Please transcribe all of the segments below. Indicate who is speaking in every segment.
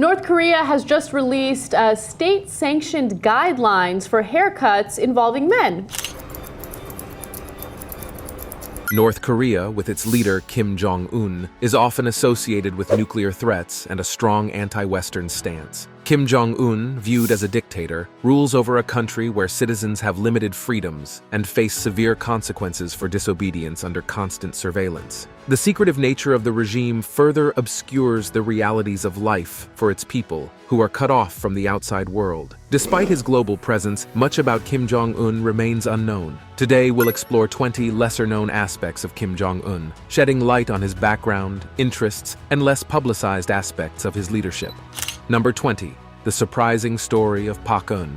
Speaker 1: North Korea has just released state-sanctioned guidelines for haircuts involving men.
Speaker 2: North Korea, with its leader Kim Jong Un, is often associated with nuclear threats and a strong anti-Western stance. Kim Jong Un, viewed as a dictator, rules over a country where citizens have limited freedoms and face severe consequences for disobedience under constant surveillance. The secretive nature of the regime further obscures the realities of life for its people, who are cut off from the outside world. Despite his global presence, much about Kim Jong Un remains unknown. Today, we'll explore 20 lesser-known aspects of Kim Jong Un, shedding light on his background, interests, and less publicized aspects of his leadership. Number 20. The surprising story of Pak-Un.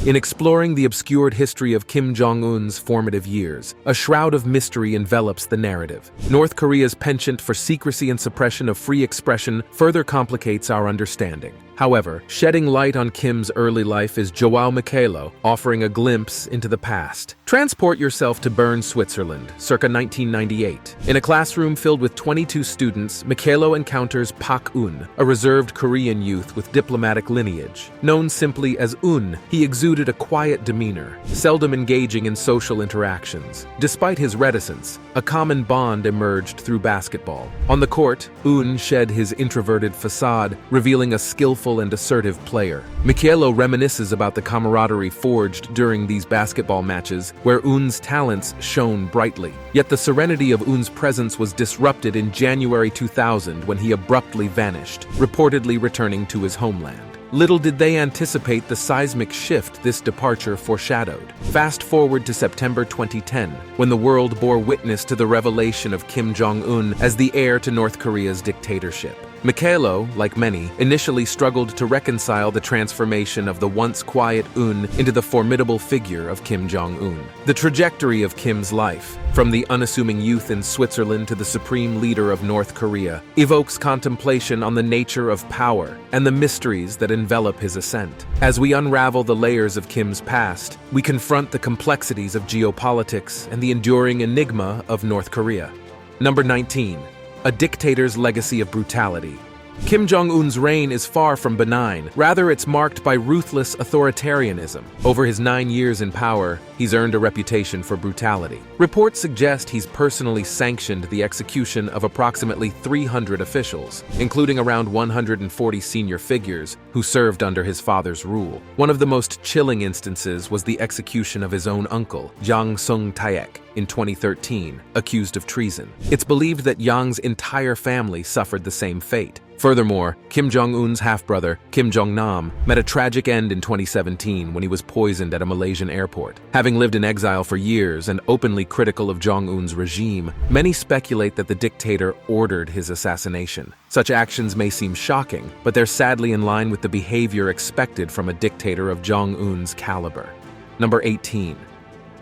Speaker 2: In exploring the obscured history of Kim Jong Un's formative years, a shroud of mystery envelops the narrative. North Korea's penchant for secrecy and suppression of free expression further complicates our understanding. However, shedding light on Kim's early life is Joao Mikhailo, offering a glimpse into the past. Transport yourself to Bern, Switzerland, circa 1998. In a classroom filled with 22 students, Mikhailo encounters Pak-Un, a reserved Korean youth with diplomatic lineage. Known simply as Un, he exuded a quiet demeanor, seldom engaging in social interactions. Despite his reticence, a common bond emerged through basketball. On the court, Un shed his introverted facade, revealing a skillful and assertive player. Mikhailo reminisces about the camaraderie forged during these basketball matches, where Un's talents shone brightly. Yet the serenity of Un's presence was disrupted in January 2000 when he abruptly vanished, reportedly returning to his homeland. Little did they anticipate the seismic shift this departure foreshadowed. Fast forward to September 2010, when the world bore witness to the revelation of Kim Jong Un as the heir to North Korea's dictatorship. Mikhailo, like many, initially struggled to reconcile the transformation of the once quiet Un into the formidable figure of Kim Jong Un. The trajectory of Kim's life, from the unassuming youth in Switzerland to the supreme leader of North Korea, evokes contemplation on the nature of power and the mysteries that envelop his ascent. As we unravel the layers of Kim's past, we confront the complexities of geopolitics and the enduring enigma of North Korea. Number 19. A dictator's legacy of brutality. Kim Jong Un's reign is far from benign. Rather, it's marked by ruthless authoritarianism. Over his 9 years in power, he's earned a reputation for brutality. Reports suggest he's personally sanctioned the execution of approximately 300 officials, including around 140 senior figures who served under his father's rule. One of the most chilling instances was the execution of his own uncle, Yang Sung-taek, in 2013, accused of treason. It's believed that Yang's entire family suffered the same fate. Furthermore, Kim Jong-un's half-brother, Kim Jong-nam, met a tragic end in 2017 when he was poisoned at a Malaysian airport. Having lived in exile for years and openly critical of Jong-un's regime, many speculate that the dictator ordered his assassination. Such actions may seem shocking, but they're sadly in line with the behavior expected from a dictator of Jong-un's caliber. Number 18.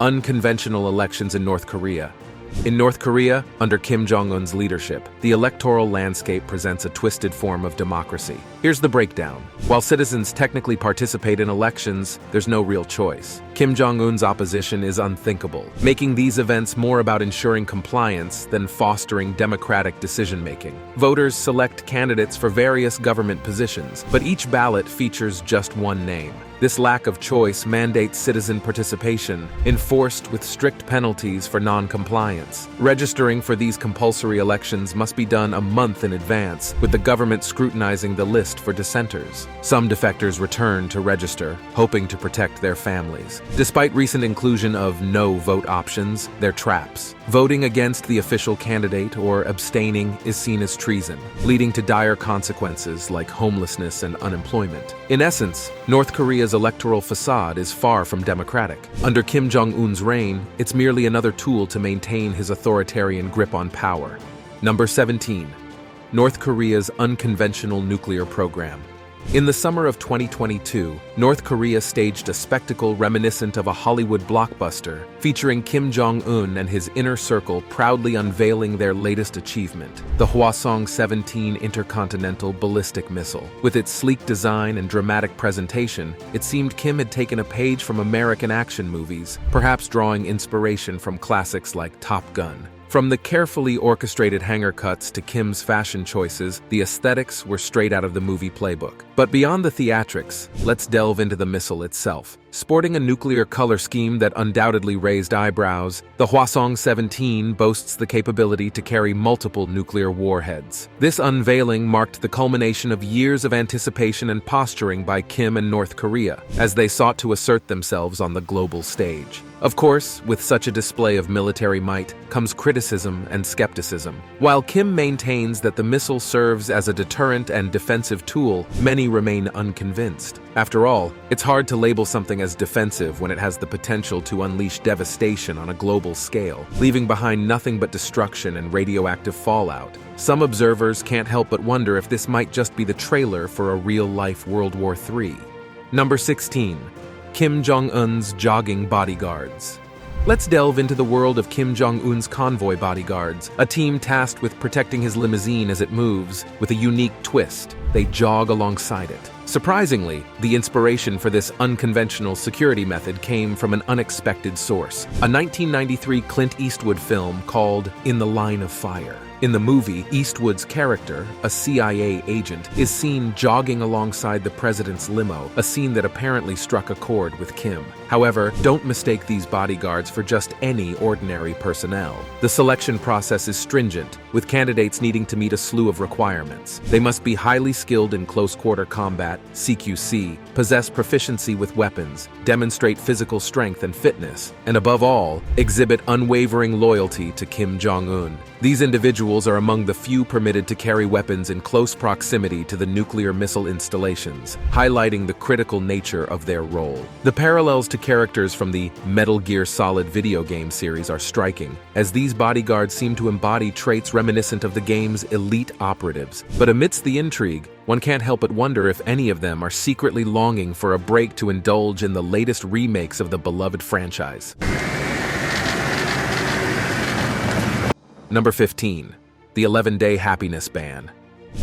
Speaker 2: Unconventional elections in North Korea. In North Korea, under Kim Jong-un's leadership, the electoral landscape presents a twisted form of democracy. Here's the breakdown. While citizens technically participate in elections, there's no real choice. Kim Jong-un's opposition is unthinkable, making these events more about ensuring compliance than fostering democratic decision-making. Voters select candidates for various government positions, but each ballot features just one name. This lack of choice mandates citizen participation, enforced with strict penalties for non-compliance. Registering for these compulsory elections must be done a month in advance, with the government scrutinizing the list for dissenters. Some defectors return to register, hoping to protect their families. Despite recent inclusion of no-vote options, they're traps. Voting against the official candidate or abstaining is seen as treason, leading to dire consequences like homelessness and unemployment. In essence, North Korea's electoral facade is far from democratic. Under Kim Jong-un's reign, it's merely another tool to maintain his authoritarian grip on power. Number 17. North Korea's unconventional nuclear program. In the summer of 2022, North Korea staged a spectacle reminiscent of a Hollywood blockbuster, featuring Kim Jong-un and his inner circle proudly unveiling their latest achievement, the Hwasong-17 intercontinental ballistic missile. With its sleek design and dramatic presentation, it seemed Kim had taken a page from American action movies, perhaps drawing inspiration from classics like Top Gun. From the carefully orchestrated hanger cuts to Kim's fashion choices, the aesthetics were straight out of the movie playbook. But beyond the theatrics, let's delve into the missile itself. Sporting a nuclear color scheme that undoubtedly raised eyebrows, the Hwasong-17 boasts the capability to carry multiple nuclear warheads. This unveiling marked the culmination of years of anticipation and posturing by Kim and North Korea, as they sought to assert themselves on the global stage. Of course, with such a display of military might comes criticism and skepticism. While Kim maintains that the missile serves as a deterrent and defensive tool, many remain unconvinced. After all, it's hard to label something as defensive when it has the potential to unleash devastation on a global scale, leaving behind nothing but destruction and radioactive fallout. Some observers can't help but wonder if this might just be the trailer for a real-life World War III. Number 16. Kim Jong Un's jogging bodyguards. Let's delve into the world of Kim Jong Un's convoy bodyguards, a team tasked with protecting his limousine as it moves. With a unique twist, they jog alongside it. Surprisingly, the inspiration for this unconventional security method came from an unexpected source, a 1993 Clint Eastwood film called In the Line of Fire. In the movie, Eastwood's character, a CIA agent, is seen jogging alongside the president's limo, a scene that apparently struck a chord with Kim. However, don't mistake these bodyguards for just any ordinary personnel. The selection process is stringent, with candidates needing to meet a slew of requirements. They must be highly skilled in close-quarter combat, CQC, possess proficiency with weapons, demonstrate physical strength and fitness, and above all, exhibit unwavering loyalty to Kim Jong Un. These individuals are among the few permitted to carry weapons in close proximity to the nuclear missile installations, highlighting the critical nature of their role. The parallels to characters from the Metal Gear Solid video game series are striking, as these bodyguards seem to embody traits reminiscent of the game's elite operatives. But amidst the intrigue, one can't help but wonder if any of them are secretly longing for a break to indulge in the latest remakes of the beloved franchise. Number 15. The 11-day happiness ban.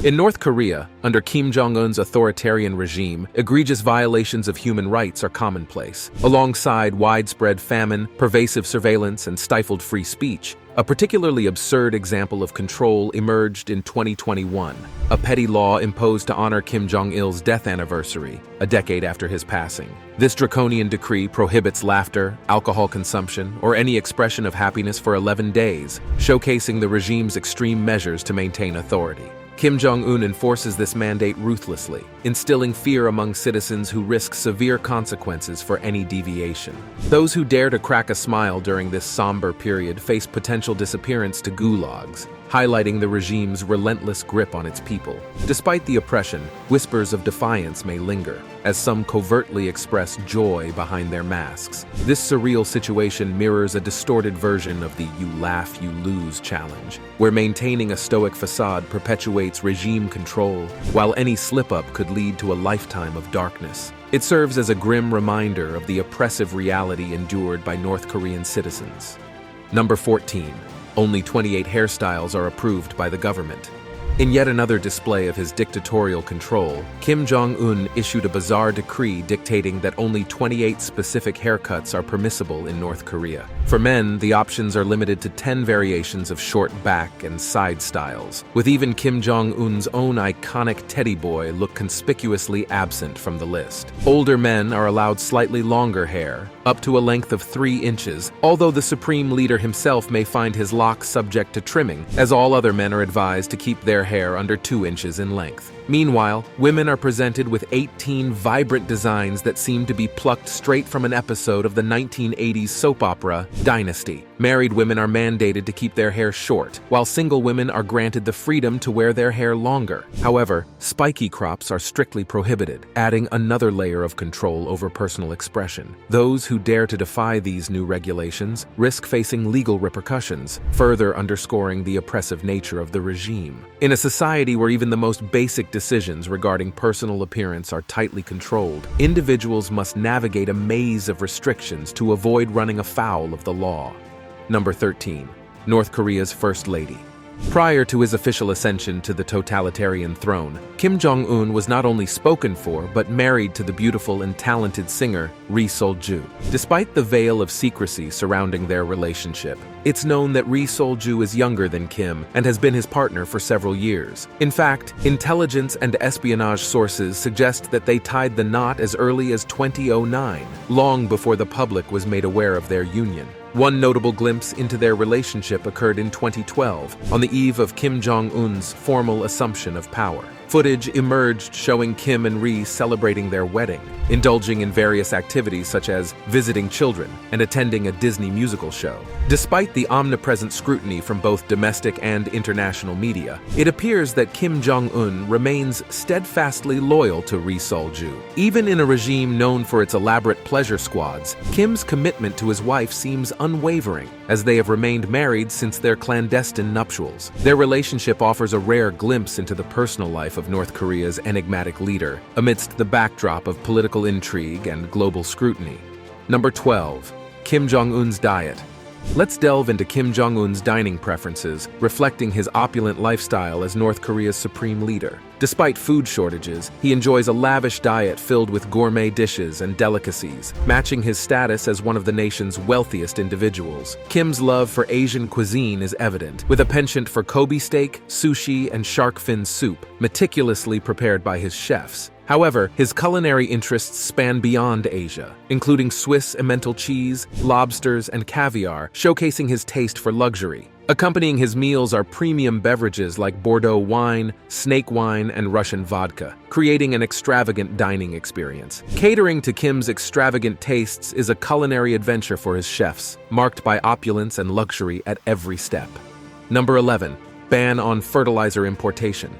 Speaker 2: In North Korea, under Kim Jong Un's authoritarian regime, egregious violations of human rights are commonplace. Alongside widespread famine, pervasive surveillance, and stifled free speech, a particularly absurd example of control emerged in 2021, a petty law imposed to honor Kim Jong-il's death anniversary, a decade after his passing. This draconian decree prohibits laughter, alcohol consumption, or any expression of happiness for 11 days, showcasing the regime's extreme measures to maintain authority. Kim Jong Un enforces this mandate ruthlessly, instilling fear among citizens who risk severe consequences for any deviation. Those who dare to crack a smile during this somber period face potential disappearance to gulags, highlighting the regime's relentless grip on its people. Despite the oppression, whispers of defiance may linger, as some covertly express joy behind their masks. This surreal situation mirrors a distorted version of the "you laugh, you lose" challenge, where maintaining a stoic facade perpetuates regime control, while any slip-up could lead to a lifetime of darkness. It serves as a grim reminder of the oppressive reality endured by North Korean citizens. Number 14. Only 28 hairstyles are approved by the government. In yet another display of his dictatorial control, Kim Jong Un issued a bizarre decree dictating that only 28 specific haircuts are permissible in North Korea. For men, the options are limited to 10 variations of short back and side styles, with even Kim Jong Un's own iconic teddy boy look conspicuously absent from the list. Older men are allowed slightly longer hair, up to a length of 3 inches, although the supreme leader himself may find his locks subject to trimming, as all other men are advised to keep their hair under 2 inches in length. Meanwhile, women are presented with 18 vibrant designs that seem to be plucked straight from an episode of the 1980s soap opera Dynasty. Married women are mandated to keep their hair short, while single women are granted the freedom to wear their hair longer. However, spiky crops are strictly prohibited, adding another layer of control over personal expression. Those who dare to defy these new regulations risk facing legal repercussions, further underscoring the oppressive nature of the regime. In a society where even the most basic decisions regarding personal appearance are tightly controlled, individuals must navigate a maze of restrictions to avoid running afoul of the law. Number 13. North Korea's First Lady. Prior to his official ascension to the totalitarian throne, Kim Jong Un was not only spoken for but married to the beautiful and talented singer Ri Sol-ju. Despite the veil of secrecy surrounding their relationship, It's known that Ri Sol-ju is younger than Kim and has been his partner for several years. In fact, intelligence and espionage sources suggest that they tied the knot as early as 2009, long before the public was made aware of their union. One notable glimpse into their relationship occurred in 2012, on the eve of Kim Jong Un's formal assumption of power. Footage emerged showing Kim and Ri celebrating their wedding, indulging in various activities such as visiting children and attending a Disney musical show. Despite the omnipresent scrutiny from both domestic and international media, it appears that Kim Jong Un remains steadfastly loyal to Ri Sol-ju. Even in a regime known for its elaborate pleasure squads, Kim's commitment to his wife seems unwavering, as they have remained married since their clandestine nuptials. Their relationship offers a rare glimpse into the personal life of North Korea's enigmatic leader, amidst the backdrop of political intrigue and global scrutiny. Number 12. Kim Jong Un's diet. Let's delve into Kim Jong Un's dining preferences, reflecting his opulent lifestyle as North Korea's supreme leader. Despite food shortages, he enjoys a lavish diet filled with gourmet dishes and delicacies, matching his status as one of the nation's wealthiest individuals. Kim's love for Asian cuisine is evident, with a penchant for Kobe steak, sushi, and shark fin soup, meticulously prepared by his chefs. However, his culinary interests span beyond Asia, including Swiss emmental cheese, lobsters, and caviar, showcasing his taste for luxury. Accompanying his meals are premium beverages like Bordeaux wine, snake wine, and Russian vodka, creating an extravagant dining experience. Catering to Kim's extravagant tastes is a culinary adventure for his chefs, marked by opulence and luxury at every step. Number 11. Ban on fertilizer importation.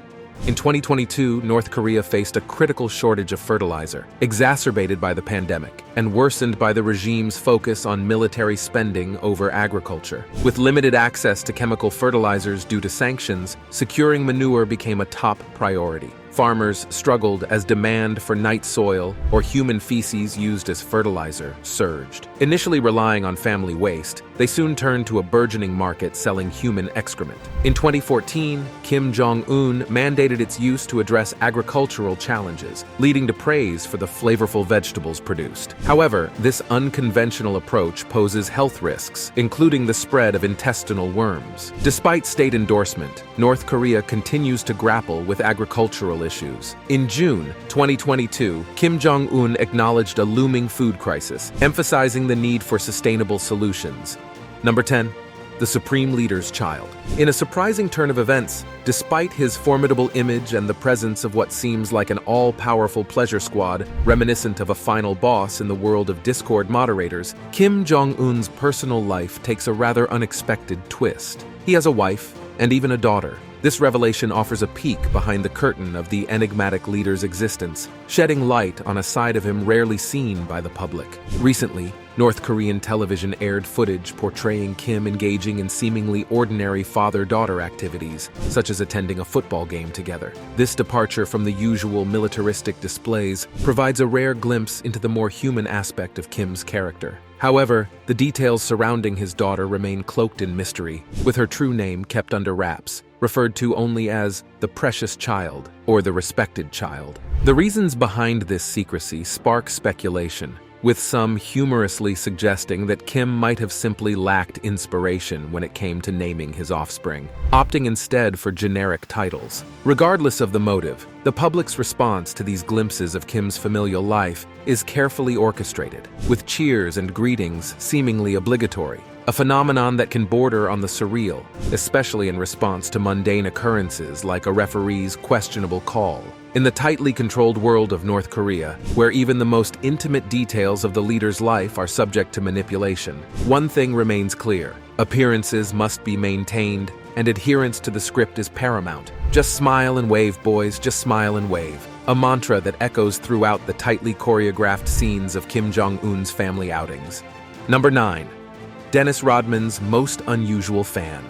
Speaker 2: In 2022, North Korea faced a critical shortage of fertilizer, exacerbated by the pandemic, and worsened by the regime's focus on military spending over agriculture. With limited access to chemical fertilizers due to sanctions, securing manure became a top priority. Farmers struggled as demand for night soil or human feces used as fertilizer surged. Initially relying on family waste, they soon turned to a burgeoning market selling human excrement. In 2014, Kim Jong Un mandated its use to address agricultural challenges, leading to praise for the flavorful vegetables produced. However, this unconventional approach poses health risks, including the spread of intestinal worms. Despite state endorsement, North Korea continues to grapple with agricultural issues. In June 2022, Kim Jong Un acknowledged a looming food crisis, emphasizing the need for sustainable solutions. Number 10. The Supreme Leader's Child. In a surprising turn of events, despite his formidable image and the presence of what seems like an all-powerful pleasure squad, reminiscent of a final boss in the world of Discord moderators, Kim Jong Un's personal life takes a rather unexpected twist. He has a wife and even a daughter. This revelation offers a peek behind the curtain of the enigmatic leader's existence, shedding light on a side of him rarely seen by the public. Recently, North Korean television aired footage portraying Kim engaging in seemingly ordinary father-daughter activities, such as attending a football game together. This departure from the usual militaristic displays provides a rare glimpse into the more human aspect of Kim's character. However, the details surrounding his daughter remain cloaked in mystery, with her true name kept under wraps, referred to only as the precious child or the respected child. The reasons behind this secrecy spark speculation, with some humorously suggesting that Kim might have simply lacked inspiration when it came to naming his offspring, opting instead for generic titles. Regardless of the motive, the public's response to these glimpses of Kim's familial life is carefully orchestrated, with cheers and greetings seemingly obligatory, a phenomenon that can border on the surreal, especially in response to mundane occurrences like a referee's questionable call. In the tightly controlled world of North Korea, where even the most intimate details of the leader's life are subject to manipulation, one thing remains clear: appearances must be maintained, and adherence to the script is paramount. Just smile and wave, boys, just smile and wave. A mantra that echoes throughout the tightly choreographed scenes of Kim Jong Un's family outings. Number 9. Dennis Rodman's most unusual fan.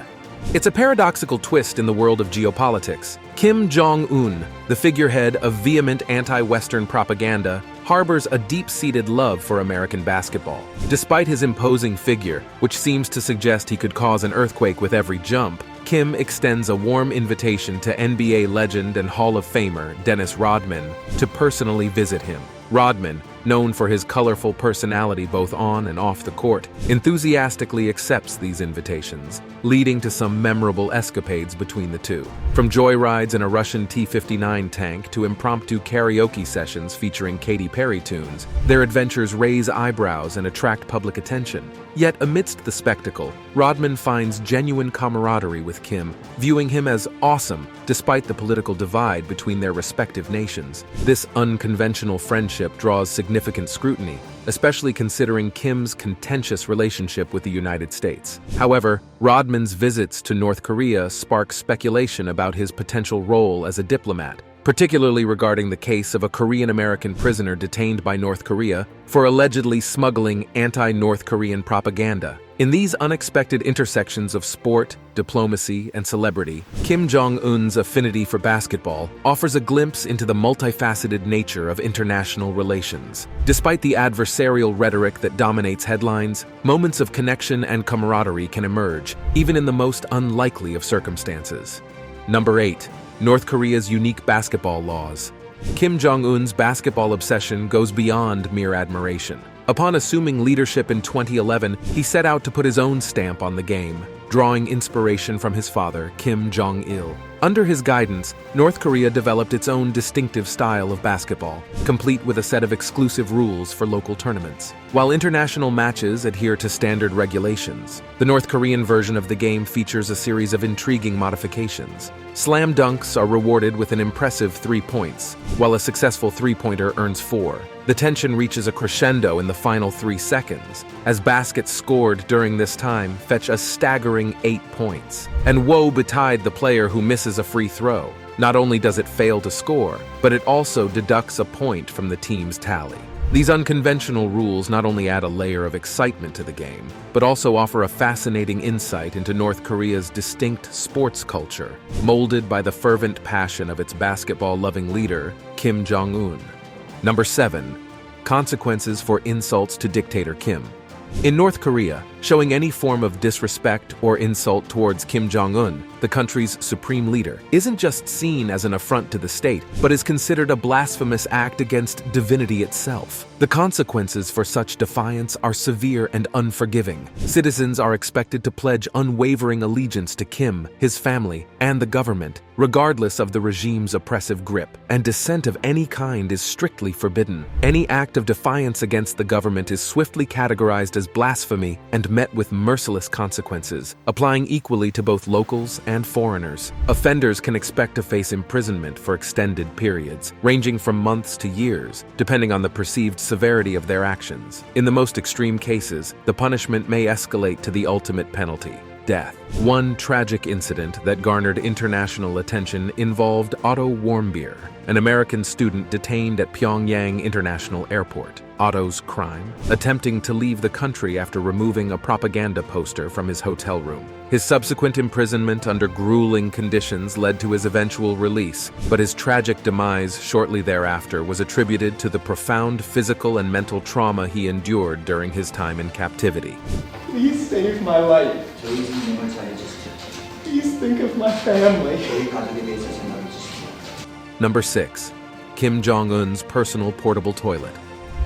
Speaker 2: It's a paradoxical twist in the world of geopolitics. Kim Jong Un, the figurehead of vehement anti-Western propaganda, harbors a deep-seated love for American basketball. Despite his imposing figure, which seems to suggest he could cause an earthquake with every jump, Kim extends a warm invitation to NBA legend and Hall of Famer Dennis Rodman to personally visit him. Rodman, known for his colorful personality both on and off the court, enthusiastically accepts these invitations, leading to some memorable escapades between the two. From joyrides in a Russian T-59 tank to impromptu karaoke sessions featuring Katy Perry tunes, their adventures raise eyebrows and attract public attention. Yet amidst the spectacle, Rodman finds genuine camaraderie with Kim, viewing him as awesome despite the political divide between their respective nations. This unconventional friendship draws significant scrutiny, especially considering Kim's contentious relationship with the United States. However, Rodman's visits to North Korea spark speculation about his potential role as a diplomat, particularly regarding the case of a Korean-American prisoner detained by North Korea for allegedly smuggling anti-North Korean propaganda. In these unexpected intersections of sport, diplomacy, and celebrity, Kim Jong Un's affinity for basketball offers a glimpse into the multifaceted nature of international relations. Despite the adversarial rhetoric that dominates headlines, moments of connection and camaraderie can emerge, even in the most unlikely of circumstances. Number 8. North Korea's unique basketball laws. Kim Jong Un's basketball obsession goes beyond mere admiration. Upon assuming leadership in 2011, he set out to put his own stamp on the game, drawing inspiration from his father, Kim Jong-il. Under his guidance, North Korea developed its own distinctive style of basketball, complete with a set of exclusive rules for local tournaments. While international matches adhere to standard regulations, the North Korean version of the game features a series of intriguing modifications. Slam dunks are rewarded with an impressive 3 points, while a successful three-pointer earns 4. The tension reaches a crescendo in the final 3 seconds, as baskets scored during this time fetch a staggering 8 points. And woe betide the player who misses a free throw. Not only does it fail to score, but it also deducts a point from the team's tally. These unconventional rules not only add a layer of excitement to the game, but also offer a fascinating insight into North Korea's distinct sports culture, molded by the fervent passion of its basketball-loving leader, Kim Jong Un. Number 7. Consequences for insults to Dictator Kim. In North Korea, showing any form of disrespect or insult towards Kim Jong Un, the country's supreme leader, isn't just seen as an affront to the state, but is considered a blasphemous act against divinity itself. The consequences for such defiance are severe and unforgiving. Citizens are expected to pledge unwavering allegiance to Kim, his family, and the government, regardless of the regime's oppressive grip, and dissent of any kind is strictly forbidden. Any act of defiance against the government is swiftly categorized as blasphemy and met with merciless consequences, applying equally to both locals and foreigners. Offenders can expect to face imprisonment for extended periods, ranging from months to years, depending on the perceived severity of their actions. In the most extreme cases, the punishment may escalate to the ultimate penalty: death. One tragic incident that garnered international attention involved Otto Warmbier, an American student detained at Pyongyang International Airport. Otto's crime? Attempting to leave the country after removing a propaganda poster from his hotel room. His subsequent imprisonment under grueling conditions led to his eventual release, but his tragic demise shortly thereafter was attributed to the profound physical and mental trauma he endured during his time in captivity.
Speaker 3: Please save my life. Please think of my family.
Speaker 2: Number 6. Kim Jong Un's personal portable toilet.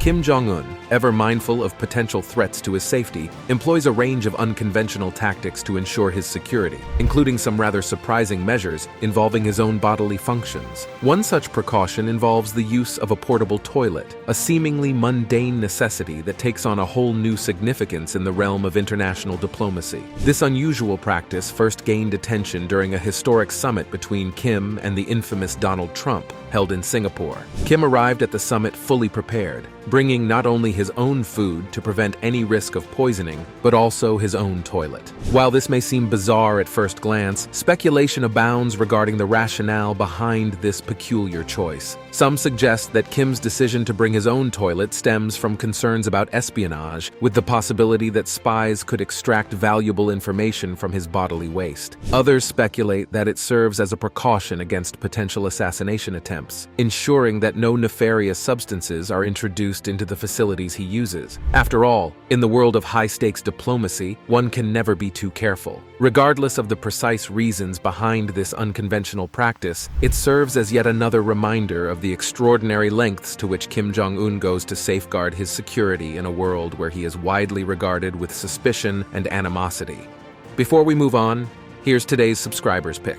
Speaker 2: Kim Jong Un, ever mindful of potential threats to his safety, employs a range of unconventional tactics to ensure his security, including some rather surprising measures involving his own bodily functions. One such precaution involves the use of a portable toilet, a seemingly mundane necessity that takes on a whole new significance in the realm of international diplomacy. This unusual practice first gained attention during a historic summit between Kim and the infamous Donald Trump, held in Singapore. Kim arrived at the summit fully prepared, bringing not only his own food to prevent any risk of poisoning, but also his own toilet. While this may seem bizarre at first glance, speculation abounds regarding the rationale behind this peculiar choice. Some suggest that Kim's decision to bring his own toilet stems from concerns about espionage, with the possibility that spies could extract valuable information from his bodily waste. Others speculate that it serves as a precaution against potential assassination attempts, ensuring that no nefarious substances are introduced into the facilities he uses. After all, in the world of high-stakes diplomacy, one can never be too careful. Regardless of the precise reasons behind this unconventional practice, it serves as yet another reminder of of the extraordinary lengths to which Kim Jong Un goes to safeguard his security in a world where he is widely regarded with suspicion and animosity. Before we move on, here's today's subscribers pick.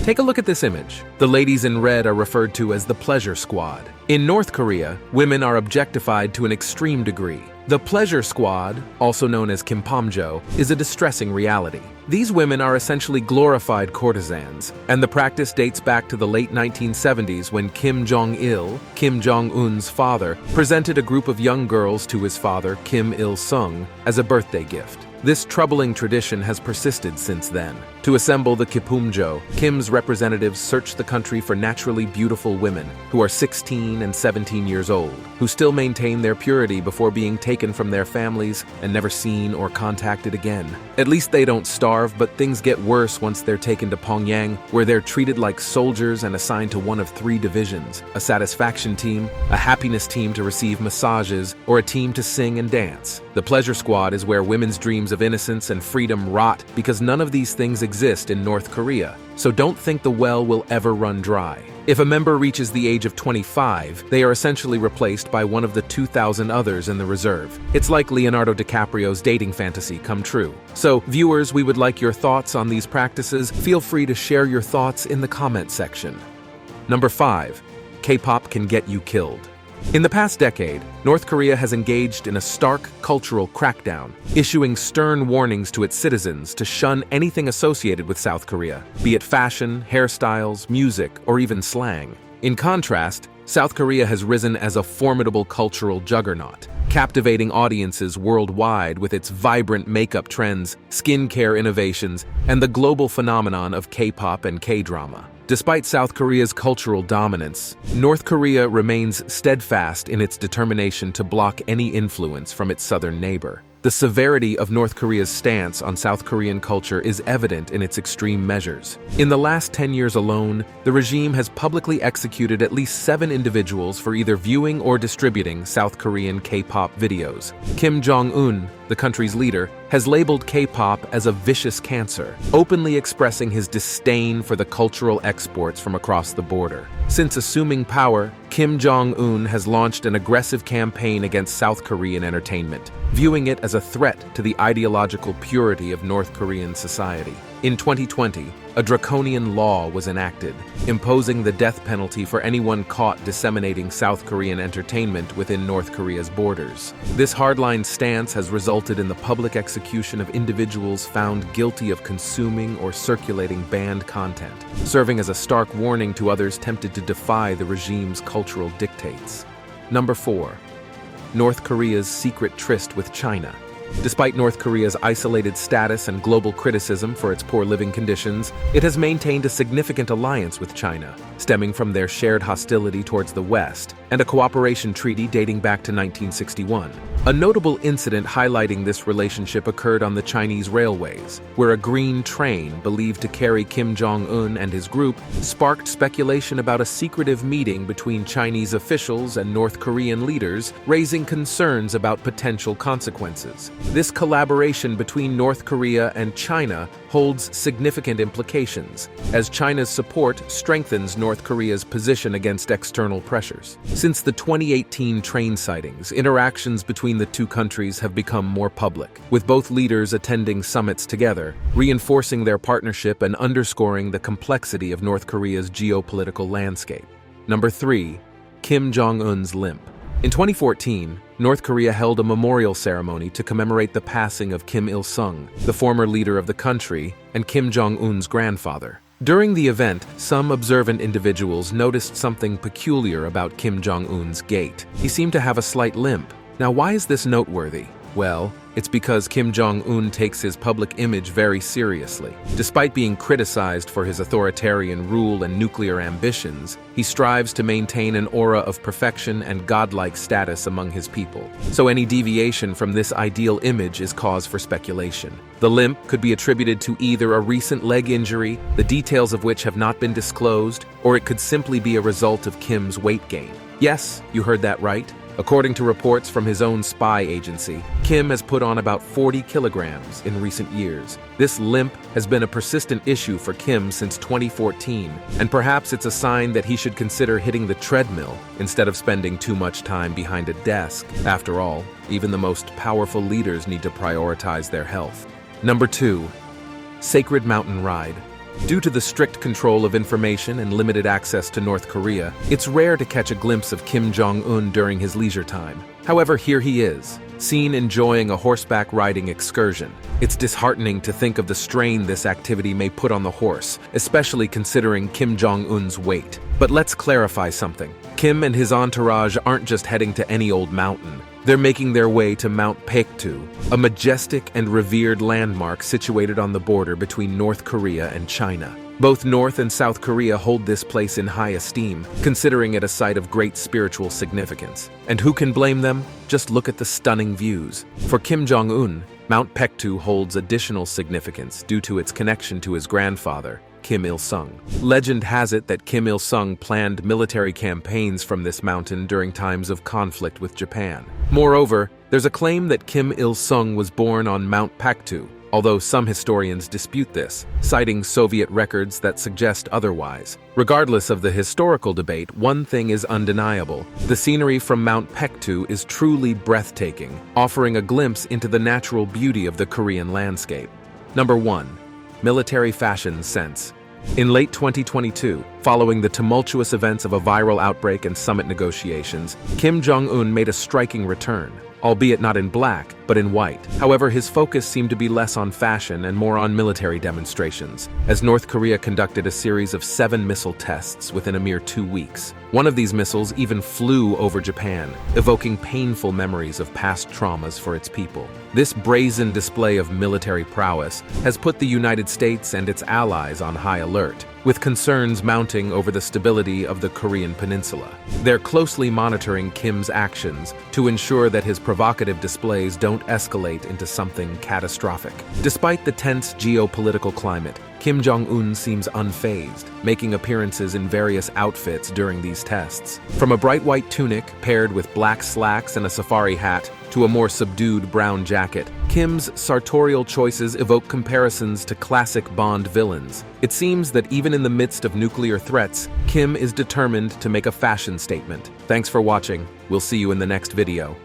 Speaker 2: Take a look at this image. The ladies in red are referred to as the pleasure squad. In North Korea, women are objectified to an extreme degree. The pleasure squad, also known as Kimpomjo, is a distressing reality. These women are essentially glorified courtesans, and the practice dates back to the late 1970s when Kim Jong-il, Kim Jong-un's father, presented a group of young girls to his father, Kim Il-sung, as a birthday gift. This troubling tradition has persisted since then. To assemble the Kpomjo, Kim's representatives searched the country for naturally beautiful women who are 16 and 17 years old, who still maintain their purity before being taken from their families and never seen or contacted again. At least they don't starve, but things get worse once they're taken to Pyongyang, where they're treated like soldiers and assigned to one of 3 divisions: a satisfaction team, a happiness team to receive massages, or a team to sing and dance. The pleasure squad is where women's dreams of innocence and freedom rot because none of these things exist in North Korea, so don't think the well will ever run dry. If a member reaches the age of 25, they are essentially replaced by one of the 2,000 others in the reserve. It's like Leonardo DiCaprio's dating fantasy come true. So, viewers, we would like your thoughts on these practices. Feel free to share your thoughts in the comment section. Number 5. K-pop can get you killed. In the past decade, North Korea has engaged in a stark cultural crackdown, issuing stern warnings to its citizens to shun anything associated with South Korea, be it fashion, hairstyles, music, or even slang. In contrast, South Korea has risen as a formidable cultural juggernaut, captivating audiences worldwide with its vibrant makeup trends, skincare innovations, and the global phenomenon of K-pop and K-drama. Despite South Korea's cultural dominance, North Korea remains steadfast in its determination to block any influence from its southern neighbor. The severity of North Korea's stance on South Korean culture is evident in its extreme measures. In the last 10 years alone, the regime has publicly executed at least 7 individuals for either viewing or distributing South Korean K-pop videos. Kim Jong Un, the country's leader, has labeled K-pop as a vicious cancer, openly expressing his disdain for the cultural exports from across the border. Since assuming power, Kim Jong Un has launched an aggressive campaign against South Korean entertainment, viewing it as a threat to the ideological purity of North Korean society. In 2020, a draconian law was enacted, imposing the death penalty for anyone caught disseminating South Korean entertainment within North Korea's borders. This hardline stance has resulted in the public execution of individuals found guilty of consuming or circulating banned content, serving as a stark warning to others tempted to defy the regime's cultural dictates. Number 4. North Korea's secret tryst with China. Despite North Korea's isolated status and global criticism for its poor living conditions, it has maintained a significant alliance with China, stemming from their shared hostility towards the West and a cooperation treaty dating back to 1961. A notable incident highlighting this relationship occurred on the Chinese railways, where a green train believed to carry Kim Jong Un and his group sparked speculation about a secretive meeting between Chinese officials and North Korean leaders, raising concerns about potential consequences. This collaboration between North Korea and China holds significant implications, as China's support strengthens North Korea's position against external pressures. Since the 2018 train sightings, interactions between the two countries have become more public, with both leaders attending summits together, reinforcing their partnership and underscoring the complexity of North Korea's geopolitical landscape. Number 3. Kim Jong Un's Limp. In 2014, North Korea held a memorial ceremony to commemorate the passing of Kim Il-sung, the former leader of the country and Kim Jong Un's grandfather. During the event, some observant individuals noticed something peculiar about Kim Jong Un's gait. He seemed to have a slight limp. Now, why is this noteworthy? Well, it's because Kim Jong Un takes his public image very seriously. Despite being criticized for his authoritarian rule and nuclear ambitions, he strives to maintain an aura of perfection and godlike status among his people. So any deviation from this ideal image is cause for speculation. The limp could be attributed to either a recent leg injury, the details of which have not been disclosed, or it could simply be a result of Kim's weight gain. Yes, you heard that right. According to reports from his own spy agency, Kim has put on about 40 kilograms in recent years. This limp has been a persistent issue for Kim since 2014, and perhaps it's a sign that he should consider hitting the treadmill instead of spending too much time behind a desk. After all, even the most powerful leaders need to prioritize their health. Number 2. Sacred mountain ride. Due to the strict control of information and limited access to North Korea, it's rare to catch a glimpse of Kim Jong Un during his leisure time. However, here he is, seen enjoying a horseback riding excursion. It's disheartening to think of the strain this activity may put on the horse, especially considering Kim Jong Un's weight. But let's clarify something. Kim and his entourage aren't just heading to any old mountain. They're making their way to Mount Pakun, a majestic and revered landmark situated on the border between North Korea and China. Both North and South Korea hold this place in high esteem, considering it a site of great spiritual significance. And who can blame them? Just look at the stunning views. For Kim Jong Un, Mount Pakun holds additional significance due to its connection to his grandfather, Kim Il-sung. Legend has it that Kim Il-sung planned military campaigns from this mountain during times of conflict with Japan. Moreover, there's a claim that Kim Il-sung was born on Mount Pakun, although some historians dispute this, citing Soviet records that suggest otherwise. Regardless of the historical debate, one thing is undeniable. The scenery from Mount Pakun is truly breathtaking, offering a glimpse into the natural beauty of the Korean landscape. Number 1. Military fashion sense. In late 2022, following the tumultuous events of a viral outbreak and summit negotiations, Kim Jong Un made a striking return, albeit not in black, but in white. However, his focus seemed to be less on fashion and more on military demonstrations, as North Korea conducted a series of 7 missile tests within a mere 2 weeks. One of these missiles even flew over Japan, evoking painful memories of past traumas for its people. This brazen display of military prowess has put the United States and its allies on high alert, with concerns mounting over the stability of the Korean peninsula. They're closely monitoring Kim's actions to ensure that his provocative displays don't escalate into something catastrophic. Despite the tense geopolitical climate, Kim Jong Un seems unfazed, making appearances in various outfits during these tests. From a bright white tunic paired with black slacks and a safari hat to a more subdued brown jacket, Kim's sartorial choices evoke comparisons to classic Bond villains. It seems that even in the midst of nuclear threats, Kim is determined to make a fashion statement. Thanks for watching. We'll see you in the next video.